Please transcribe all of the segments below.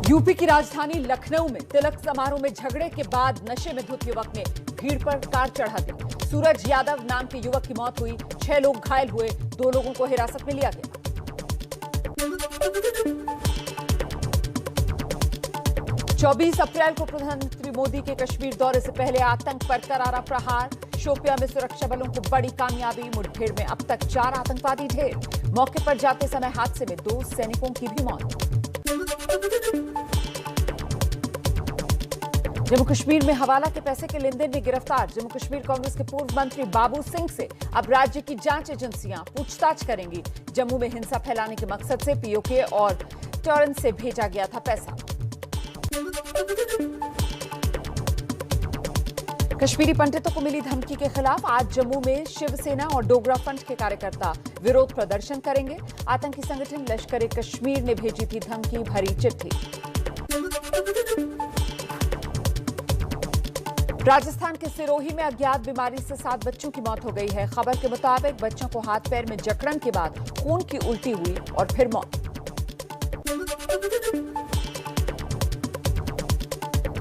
UP की राजधानी लखनऊ में तिलक समारोह में झगड़े के बाद नशे में धुत युवक ने भीड़ पर कार चढ़ा दी। सूरज यादव नाम के युवक की मौत हुई, 6 लोग घायल हुए, 2 लोगों को हिरासत में लिया गया। 24 अप्रैल को प्रधानमंत्री मोदी के कश्मीर दौरे से पहले आतंक पर करारा प्रहार। शोपियां में सुरक्षा बलों को बड़ी कामयाबी, मुठभेड़ में अब तक 4 आतंकवादी ढेर। मौके पर जाते समय हादसे में 2 सैनिकों की भी मौत। जम्मू कश्मीर में हवाला के पैसे के लेन देन में गिरफ्तार जम्मू कश्मीर कांग्रेस के पूर्व मंत्री बाबू सिंह से अब राज्य की जांच एजेंसियां पूछताछ करेंगी। जम्मू में हिंसा फैलाने के मकसद से पीओके और टॉरेंट से भेजा गया था पैसा। कश्मीरी पंडितों को मिली धमकी के खिलाफ आज जम्मू में शिवसेना और डोगरा फ्रंट के कार्यकर्ता विरोध प्रदर्शन करेंगे। आतंकी संगठन लश्कर ए कश्मीर ने भेजी थी धमकी भरी चिट्ठी। राजस्थान के सिरोही में अज्ञात बीमारी से 7 बच्चों की मौत हो गई है। खबर के मुताबिक बच्चों को हाथ पैर में जकड़न के बाद खून की उल्टी हुई और फिर मौत।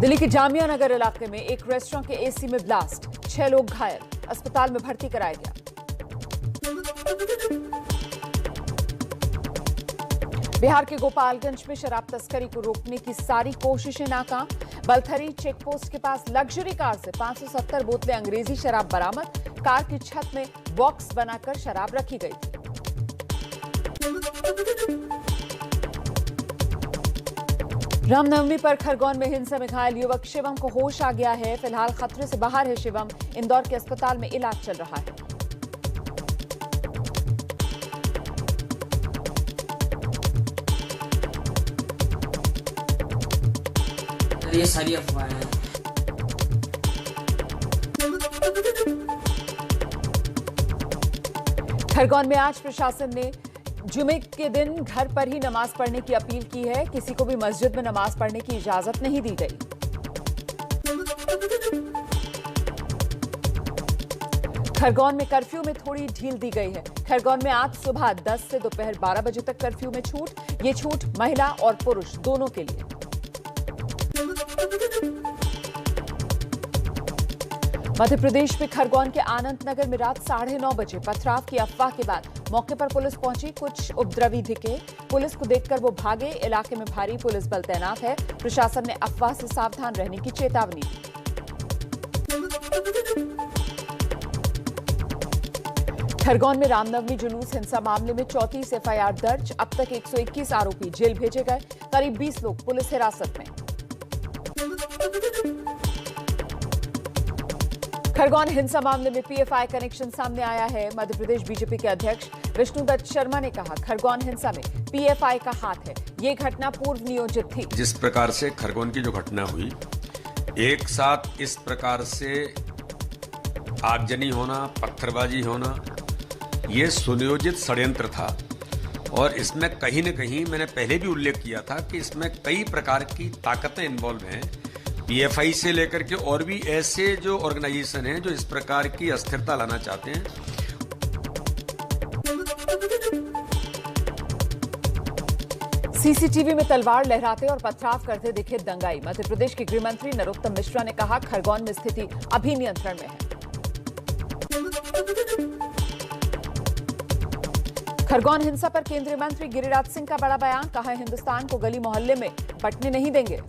दिल्ली के जामिया नगर इलाके में एक रेस्टोरेंट के एसी में ब्लास्ट, 6 लोग घायल, अस्पताल में भर्ती कराया गया। बिहार के गोपालगंज में शराब तस्करी को रोकने की सारी कोशिशें नाकाम। बलथरी चेकपोस्ट के पास लग्जरी कार से 570 बोतलें अंग्रेजी शराब बरामद। कार की छत में बॉक्स बनाकर शराब रखी गई थी। रामनवमी पर खरगोन में हिंसा में घायल युवक शिवम को होश आ गया है। फिलहाल खतरे से बाहर है शिवम, इंदौर के अस्पताल में इलाज चल रहा है। ये सारी अफवाहें हैं। खरगोन में आज प्रशासन ने जुमे के दिन घर पर ही नमाज पढ़ने की अपील की है। किसी को भी मस्जिद में नमाज पढ़ने की इजाजत नहीं दी गई। खरगोन में कर्फ्यू में थोड़ी ढील दी गई है। खरगोन में आज सुबह 10 से दोपहर 12 बजे तक कर्फ्यू में छूट। ये छूट महिला और पुरुष दोनों के लिए। मध्य प्रदेश में खरगोन के आनंद नगर में रात 9:30 बजे पथराव की अफवाह के बाद मौके पर पुलिस पहुंची। कुछ उपद्रवी दिखे, पुलिस को देखकर वो भागे। इलाके में भारी पुलिस बल तैनात है। प्रशासन ने अफवाह से सावधान रहने की चेतावनी दी। खरगोन में रामनवमी जुलूस हिंसा मामले में 34 एफआईआर दर्ज। अब तक 121 आरोपी जेल भेजे गए। करीब 20 लोग पुलिस हिरासत में। खरगोन हिंसा मामले में पीएफआई कनेक्शन सामने आया है। मध्य प्रदेश बीजेपी के अध्यक्ष विष्णुदत्त शर्मा ने कहा, खरगोन हिंसा में पीएफआई का हाथ है। ये घटना पूर्व नियोजित थी। जिस प्रकार से खरगोन की जो घटना हुई, एक साथ इस प्रकार से आगजनी होना, पत्थरबाजी होना, ये सुनियोजित षड्यंत्र था। और इसमें कहीं न कहीं मैंने पहले भी उल्लेख किया था कि इसमें कई प्रकार की ताकतें इन्वॉल्व हैं, पीएफआई से लेकर के और भी ऐसे जो ऑर्गेनाइजेशन हैं जो इस प्रकार की अस्थिरता लाना चाहते हैं। सीसीटीवी में तलवार लहराते और पथराव करते दिखे दंगाई। मध्य प्रदेश के गृह मंत्री नरोत्तम मिश्रा ने कहा, खरगोन में स्थिति अभी नियंत्रण में है। खरगोन हिंसा पर केंद्रीय मंत्री गिरिराज सिंह का बड़ा बयान। कहा, हिंदुस्तान को गली मोहल्ले में बंटने नहीं देंगे।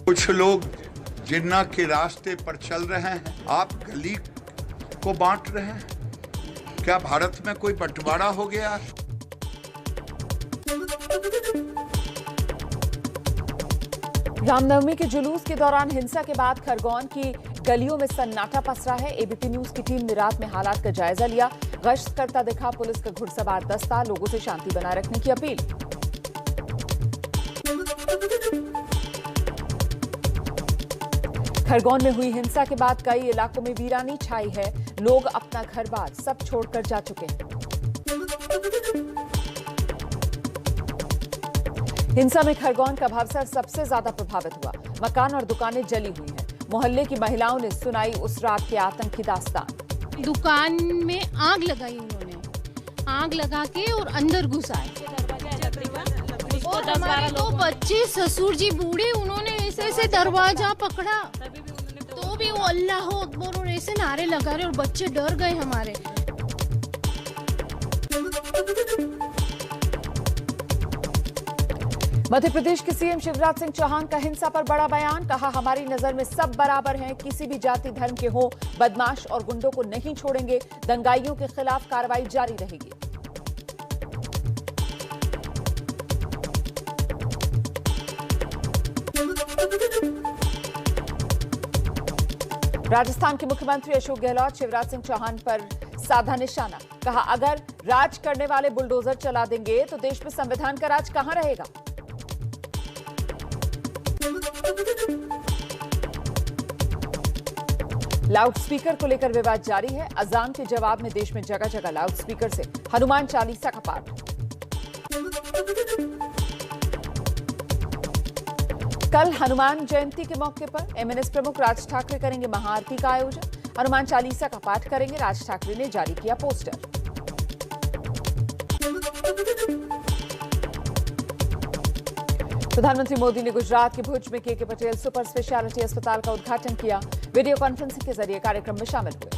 कुछ लोग जिन्ना के रास्ते पर चल रहे हैं, आप गली को बांट रहे हैं। क्या भारत में कोई बंटवारा हो गया? रामनवमी के जुलूस के दौरान हिंसा के बाद खरगोन की गलियों में सन्नाटा पसरा है। एबीपी न्यूज की टीम ने रात में हालात का जायजा लिया। गश्त करता दिखा पुलिस का घुड़सवार दस्ता। लोगों से शांति बनाए रखने की अपील। खरगोन में हुई हिंसा के बाद कई इलाकों में वीरानी छाई है। लोग अपना घर-बार सब छोड़कर जा चुके हैं। हिंसा में खरगोन का भावसर सबसे ज्यादा प्रभावित हुआ। मकान और दुकानें जली हुई हैं। मोहल्ले की महिलाओं ने सुनाई उस रात के आतंक की दास्तान। दुकान में आग लगाई उन्होंने आग लगा के और अंदर घुस आए। और हमारे दो बच्चे, ससुर जी बूढ़े, उन्होंने ऐसे ऐसे दरवाजा पकड़ा तो भी वो अल्लाह अकबर और ऐसे नारे लगा रहे और बच्चे डर गए हमारे। मध्य प्रदेश के सीएम शिवराज सिंह चौहान का हिंसा पर बड़ा बयान। कहा, हमारी नजर में सब बराबर हैं, किसी भी जाति धर्म के हो, बदमाश और गुंडों को नहीं छोड़ेंगे, दंगाइयों के खिलाफ कार्रवाई जारी रहेगी। राजस्थान के मुख्यमंत्री अशोक गहलोत शिवराज सिंह चौहान पर साधा निशाना। कहा, अगर राज करने वाले बुलडोजर चला देंगे तो देश में संविधान का राज कहां रहेगा। लाउडस्पीकर को लेकर विवाद जारी है। अजान के जवाब में देश में जगह जगह लाउडस्पीकर से हनुमान चालीसा का पाठ। कल हनुमान जयंती के मौके पर एमएनएस प्रमुख राज ठाकरे करेंगे महाआरती का आयोजन। हनुमान चालीसा का पाठ करेंगे। राज ठाकरे ने जारी किया पोस्टर। प्रधानमंत्री मोदी ने गुजरात के भुज में के पटेल सुपर स्पेशलिटी अस्पताल का उद्घाटन किया। वीडियो कॉन्फ्रेंसिंग के जरिए कार्यक्रम में शामिल हुए।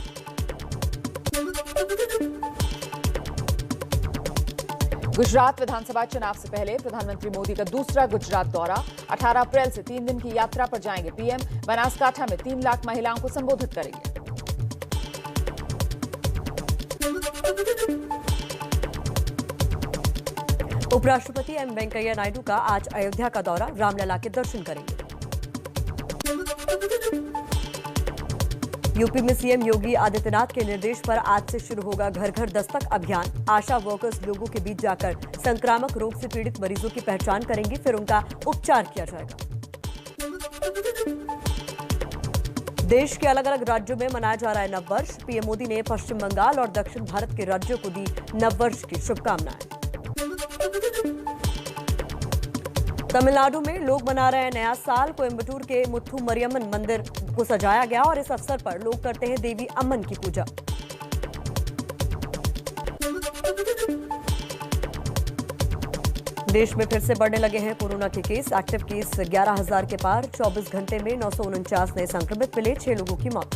गुजरात विधानसभा चुनाव से पहले प्रधानमंत्री मोदी का दूसरा गुजरात दौरा। 18 अप्रैल से 3 दिन की यात्रा पर जाएंगे पीएम। बनासकांठा में 3 लाख महिलाओं को संबोधित करेंगे। उपराष्ट्रपति एम वेंकैया नायडू का आज अयोध्या का दौरा। रामलला के दर्शन करेंगे। यूपी में सीएम योगी आदित्यनाथ के निर्देश पर आज से शुरू होगा घर घर दस्तक अभियान। आशा वर्कर्स लोगों के बीच जाकर संक्रामक रोग से पीड़ित मरीजों की पहचान करेंगी, फिर उनका उपचार किया जाएगा। देश के अलग अलग राज्यों में मनाया जा रहा है नववर्ष। पीएम मोदी ने पश्चिम बंगाल और दक्षिण भारत के राज्यों को दी नववर्ष की शुभकामनाएं। तमिलनाडु में लोग मना रहे हैं नया साल। कोयम्बटूर के मुथु मरियम्मन मंदिर को सजाया गया और इस अवसर पर लोग करते हैं देवी अम्मन की पूजा। देश में फिर से बढ़ने लगे हैं कोरोना के केस। एक्टिव केस 11,000 के पार। 24 घंटे में 949 नए संक्रमित मिले। 6 लोगों की मौत।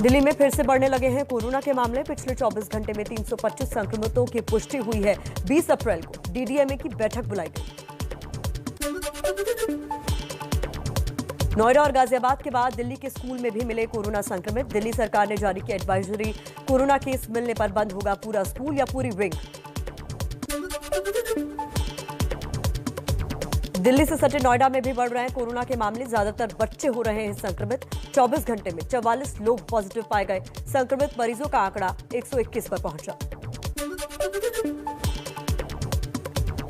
दिल्ली में फिर से बढ़ने लगे हैं कोरोना के मामले। पिछले 24 घंटे में 325 संक्रमितों की पुष्टि हुई है। 20 अप्रैल को डीडीएमए की बैठक बुलाई गई। नोएडा और गाजियाबाद के बाद दिल्ली के स्कूल में भी मिले कोरोना संक्रमित। दिल्ली सरकार ने जारी की एडवाइजरी। कोरोना केस मिलने पर बंद होगा पूरा स्कूल या पूरी विंग। दिल्ली से सटे नोएडा में भी बढ़ रहे हैं कोरोना के मामले। ज्यादातर बच्चे हो रहे हैं संक्रमित। 24 घंटे में 44 लोग पॉजिटिव पाए गए। संक्रमित मरीजों का आंकड़ा 121 पर पहुंचा।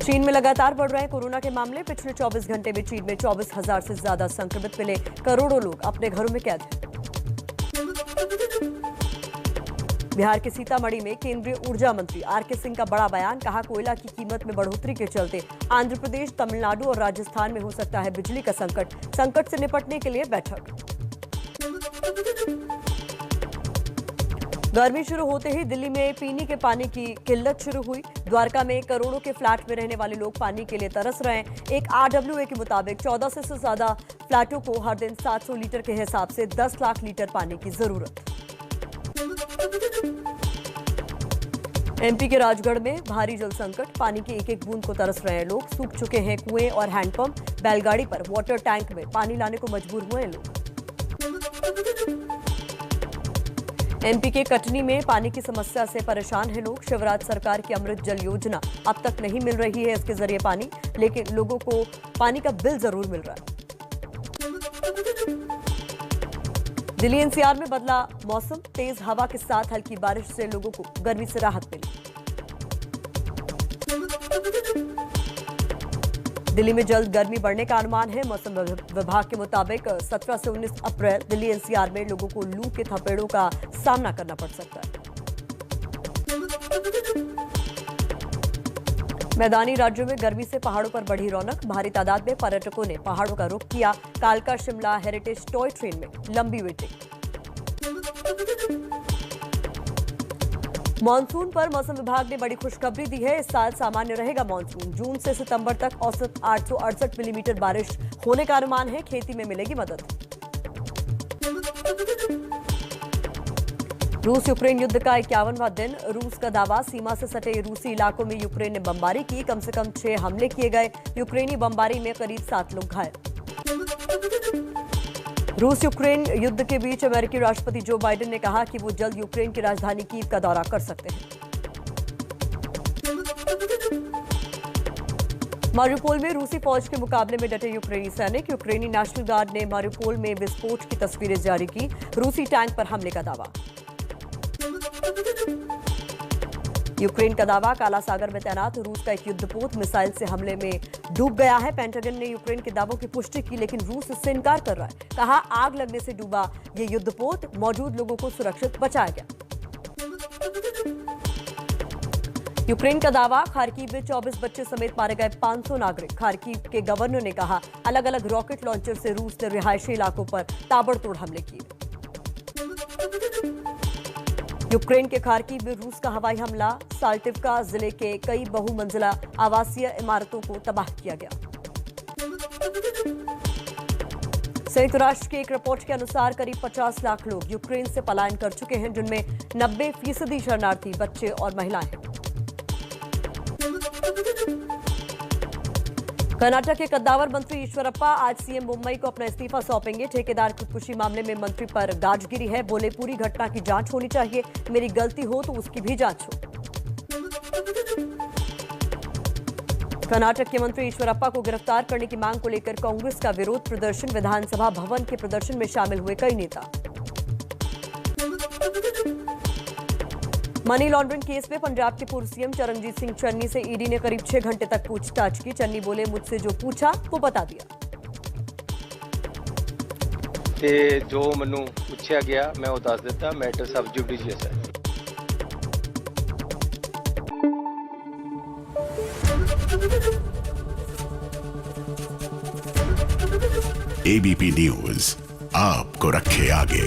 चीन में लगातार बढ़ रहे हैं कोरोना के मामले। पिछले 24 घंटे में चीन में 24,000 से ज्यादा संक्रमित मिले। करोड़ों लोग अपने घरों में कैद हैं। बिहार के सीतामढ़ी में केंद्रीय ऊर्जा मंत्री आर.के. सिंह का बड़ा बयान। कहा, कोयला की कीमत में बढ़ोतरी के चलते आंध्र प्रदेश, तमिलनाडु और राजस्थान में हो सकता है बिजली का संकट। संकट से निपटने के लिए बैठक। गर्मी शुरू होते ही दिल्ली में पीने के पानी की किल्लत शुरू हुई। द्वारका में करोड़ों के फ्लैट में रहने वाले लोग पानी के लिए तरस रहे हैं। एक RWA के मुताबिक 1400 से ज्यादा फ्लैटों को हर दिन 700 लीटर के हिसाब से 10 लाख लीटर पानी की जरूरत। एमपी के राजगढ़ में भारी जल संकट। पानी की एक एक बूंद को तरस रहे हैं लोग। सूख चुके हैं कुएं और हैंडपंप। बैलगाड़ी पर वाटर टैंक में पानी लाने को मजबूर हुए हैं लोग। एमपी के कटनी में पानी की समस्या से परेशान हैं लोग। शिवराज सरकार की अमृत जल योजना अब तक नहीं मिल रही है इसके जरिए पानी, लेकिन लोगों को पानी का बिल जरूर मिल रहा है। दिल्ली एनसीआर में बदला मौसम। तेज हवा के साथ हल्की बारिश से लोगों को गर्मी से राहत मिली। दिल्ली में जल्द गर्मी बढ़ने का अनुमान है। मौसम विभाग के मुताबिक 17 से 19 अप्रैल दिल्ली एनसीआर में लोगों को लू के थपेड़ों का सामना करना पड़ सकता है। मैदानी राज्यों में गर्मी से पहाड़ों पर बढ़ी रौनक। भारी तादाद में पर्यटकों ने पहाड़ों का रुख किया। कालका शिमला हेरिटेज टॉय ट्रेन में लंबी वेटिंग। मॉनसून पर मौसम विभाग ने बड़ी खुशखबरी दी है। इस साल सामान्य रहेगा मॉनसून। जून से सितंबर तक औसत 868 मिलीमीटर बारिश होने का अनुमान है। खेती में मिलेगी मदद। रूस यूक्रेन युद्ध का 51वां दिन। रूस का दावा, सीमा से सटे रूसी इलाकों में यूक्रेन ने बमबारी की। कम से कम 6 हमले किए गए। यूक्रेनी बमबारी में करीब 7 लोग घायल। रूस यूक्रेन युद्ध के बीच अमेरिकी राष्ट्रपति जो बाइडेन ने कहा कि वो जल्द यूक्रेन की राजधानी कीव का दौरा कर सकते हैं। मारिउपोल में रूसी फौज के मुकाबले में डटे यूक्रेनी सैनिक। यूक्रेनी नेशनल गार्ड ने मारिउपोल में विस्फोट की तस्वीरें जारी की। रूसी टैंक पर हमले का दावा। यूक्रेन का दावा, काला सागर में तैनात रूस का एक युद्धपोत मिसाइल से हमले में डूब गया है। पेंटागन ने यूक्रेन के दावों की पुष्टि की, लेकिन रूस इससे इनकार कर रहा है। कहा, आग लगने से डूबा ये युद्धपोत, मौजूद लोगों को सुरक्षित बचाया गया। यूक्रेन का दावा, खार्किव में 24 बच्चे समेत मारे गए 500 नागरिक। खार्किव के गवर्नर ने कहा, अलग अलग रॉकेट लॉन्चर से रूस ने रिहायशी इलाकों पर ताबड़तोड़ हमले किए। यूक्रेन के खार्किव में रूस का हवाई हमला। साल्टिवका जिले के कई बहुमंजिला आवासीय इमारतों को तबाह किया गया। संयुक्त राष्ट्र की एक रिपोर्ट के अनुसार करीब 50 लाख लोग यूक्रेन से पलायन कर चुके हैं, जिनमें 90% शरणार्थी बच्चे और महिलाएं हैं। कर्नाटक के कद्दावर मंत्री ईश्वरप्पा आज सीएम मुंबई को अपना इस्तीफा सौंपेंगे। ठेकेदार खुदकुशी मामले में मंत्री पर गाजगिरी है। बोले, पूरी घटना की जांच होनी चाहिए। मेरी गलती हो तो उसकी भी जांच हो। कर्नाटक के मंत्री ईश्वरप्पा को गिरफ्तार करने की मांग को लेकर कांग्रेस का विरोध प्रदर्शन। विधानसभा भवन के प्रदर्शन में शामिल हुए कई नेता। मनी लॉन्ड्रिंग केस में पंजाब के पूर्व सीएम चरणजीत सिंह चन्नी से ईडी ने करीब 6 घंटे तक पूछताछ की। चन्नी बोले, मुझसे जो पूछा वो बता दिया। ਤੇ ਜੋ ਮੈਨੂੰ ਪੁੱਛਿਆ ਗਿਆ ਮੈਂ ਉਹ ਦੱਸ ਦਿੱਤਾ। ਮੈਟਰ ਸਬ ਜੁਡੀਸ਼ੀਅਸ ਹੈ। ABP न्यूज आपको रखे आगे।